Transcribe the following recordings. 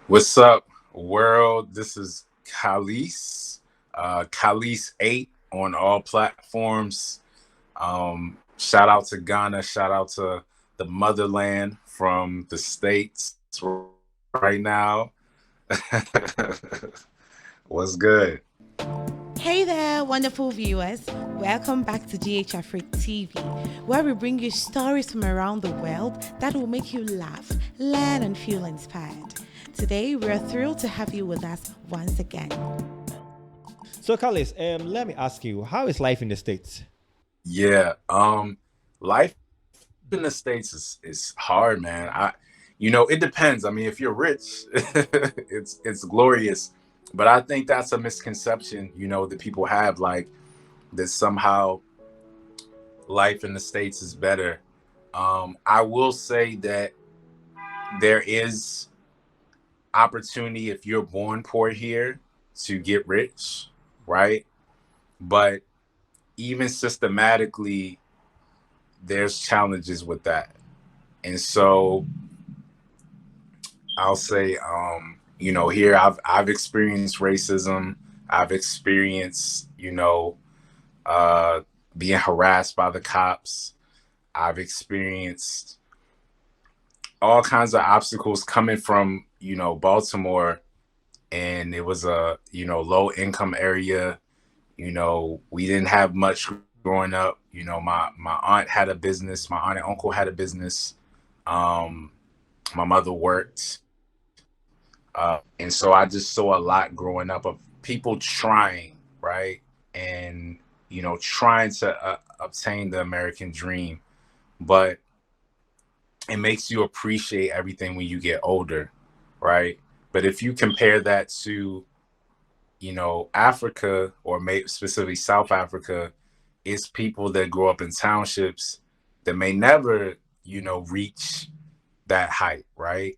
What's up, world? This is Kahlis, Kahlis 8 on all platforms. Shout out to Ghana, shout out to the motherland from the States right now. What's good? Hey there, wonderful viewers. Welcome back to ghfrictv, where we bring you stories from around the world that will make you laugh, learn, and feel inspired. Today, we're thrilled to have you with us once again. So, Carlos, let me ask you, how is life in the States? Yeah, life in the States is hard, man. It depends. I mean, if you're rich, it's glorious. But I think that's a misconception, that people have, like that somehow life in the States is better. I will say that there is opportunity if you're born poor here to get rich, right? But even systematically, there's challenges with that. And so I'll say, here I've experienced racism. I've experienced, uh, being harassed by the cops. I've experienced all kinds of obstacles coming from, Baltimore, and it was a, low income area. We didn't have much growing up. My aunt had a business. My aunt and uncle had a business. Um, my mother worked. And so I just saw a lot growing up of people trying, right? And, trying to obtain the American dream. But it makes you appreciate everything when you get older, right? But if you compare that to, Africa, or maybe specifically South Africa, it's people that grow up in townships that may never, reach that height, right?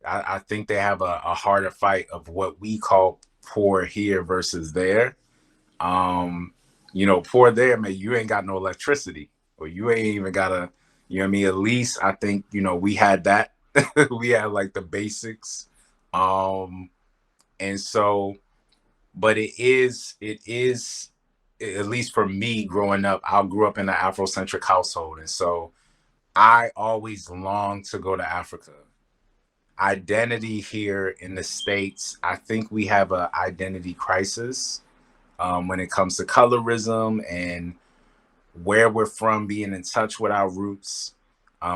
I think they have a harder fight of what we call poor here versus there. Um, poor there, man, you ain't got no electricity, or you ain't even got a, what I mean? At least I think, we had that. We had like the basics. Um, and so, but it is, at least for me growing up, I grew up in an Afrocentric household. And so I always longed to go to Africa. Identity here in the States, I think we have an identity crisis, when it comes to colorism and where we're from, being in touch with our roots.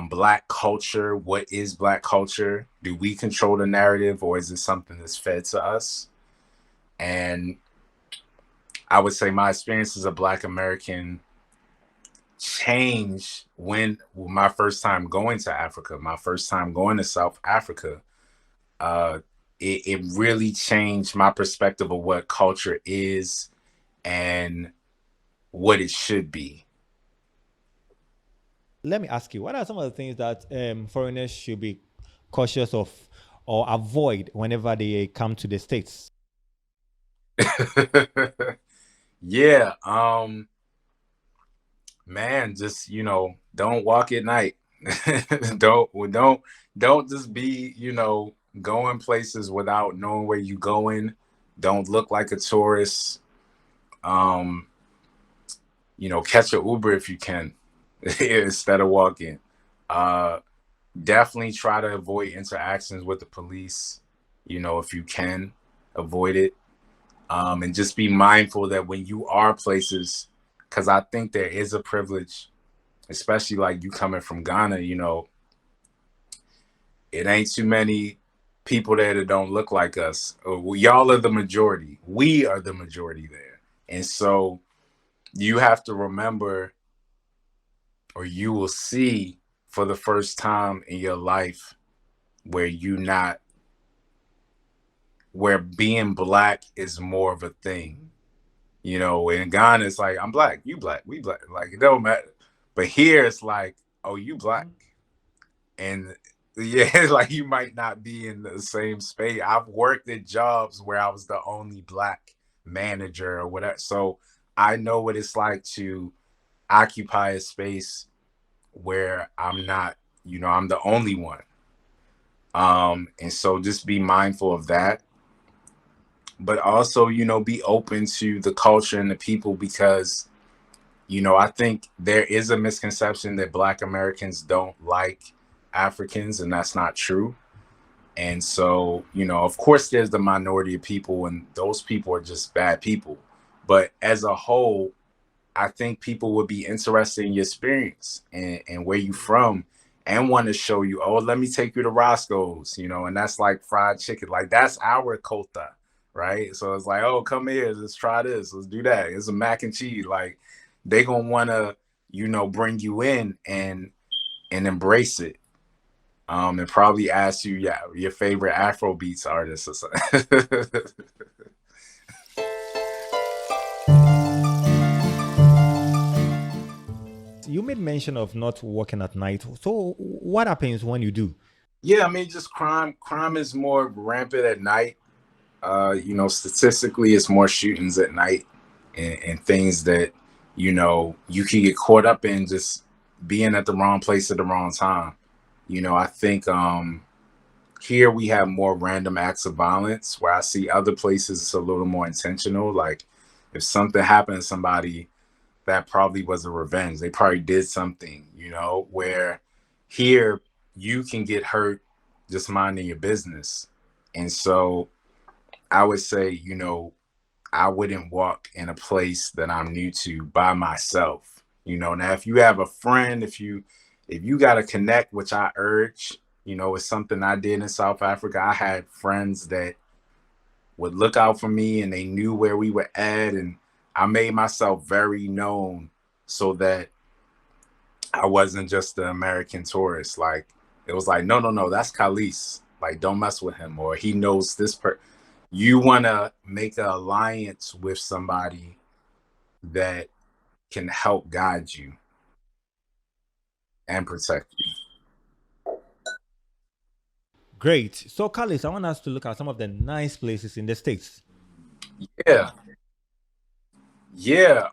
Black culture, what is Black culture? Do we control the narrative, or is it something that's fed to us? And I would say my experience as a Black American changed when my first time going to Africa, my first time going to South Africa. uh, it really changed my perspective of what culture is and what it should be. Let me ask you, what are some of the things that foreigners should be cautious of or avoid whenever they come to the States? Yeah, man, just don't walk at night. don't don't just be, going places without knowing where you going. Don't look like a tourist. Um, catch a Uber if you can instead of walking. Uh, Definitely try to avoid interactions with the police, if you can avoid it. And just be mindful that when you are places, because I think there is a privilege, especially like you coming from Ghana, it ain't too many people there that don't look like us. Y'all are the majority. We are the majority there. And so you have to remember, or you will see for the first time in your life, where you not, where being Black is more of a thing. In Ghana, it's like, I'm Black, you Black, we Black. Like, it don't matter. But here, it's like, oh, you Black. And yeah, it's like you might not be in the same space. I've worked at jobs where I was the only Black manager or whatever. So I know what it's like to occupy a space where I'm not, I'm the only one. And so just be mindful of that, but also, be open to the culture and the people, because, I think there is a misconception that Black Americans don't like Africans, and that's not true. And so, of course, there's the minority of people, and those people are just bad people. But as a whole, I think people would be interested in your experience and where you from, and want to show you, oh, let me take you to Roscoe's, and that's like fried chicken. Like, that's our kota, right? So it's like, oh, come here, let's try this, let's do that. It's a mac and cheese. Like, they gonna wanna, bring you in and embrace it. And probably ask you, yeah, your favorite Afro beats artist or something. You made mention of not working at night. So what happens when you do? Yeah, I mean, just crime is more rampant at night. Statistically, it's more shootings at night, and things that, you can get caught up in just being at the wrong place at the wrong time. I think here we have more random acts of violence, where I see other places it's a little more intentional. Like, if something happened to somebody, that probably was a revenge. They probably did something, where here you can get hurt just minding your business. And so I would say, I wouldn't walk in a place that I'm new to by myself. Now, if you have a friend, if you got to connect, which I urge, it's something I did in South Africa. I had friends that would look out for me, and they knew where we were at, and I made myself very known, so that I wasn't just the American tourist. Like, it was like, no, no, no, that's Kahlis. Like, don't mess with him, or he knows this You want to make an alliance with somebody that can help guide you and protect you. Great. So, Carlos, I want us to look at some of the nice places in the States. Yeah. Yeah.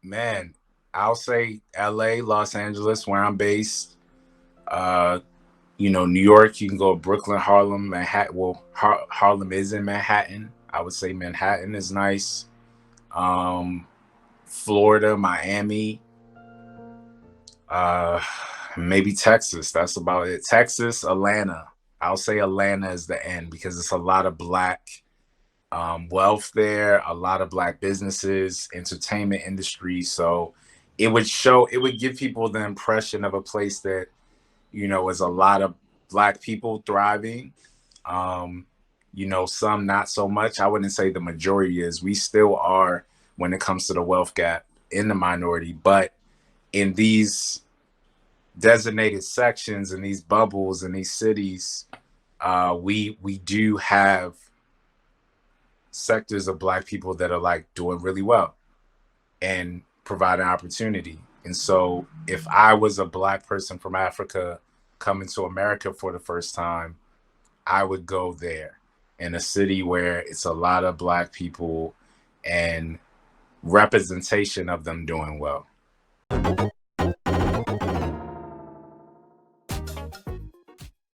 Man, I'll say LA, Los Angeles, where I'm based. New York, you can go Brooklyn, Harlem, Manhattan. Well, Harlem is in Manhattan. I would say Manhattan is nice. Florida, Miami, maybe Texas. That's about it. Texas, Atlanta. I'll say Atlanta is the end, because it's a lot of Black wealth there, a lot of Black businesses, entertainment industry. So it would give people the impression of a place that, is a lot of Black people thriving. Some not so much. I wouldn't say the majority is. We still are, when it comes to the wealth gap, in the minority, but in these designated sections, in these bubbles, in these cities, we do have sectors of Black people that are like doing really well and providing opportunity. And so if I was a Black person from Africa coming to America for the first time, I would go there, in a city where it's a lot of Black people and representation of them doing well.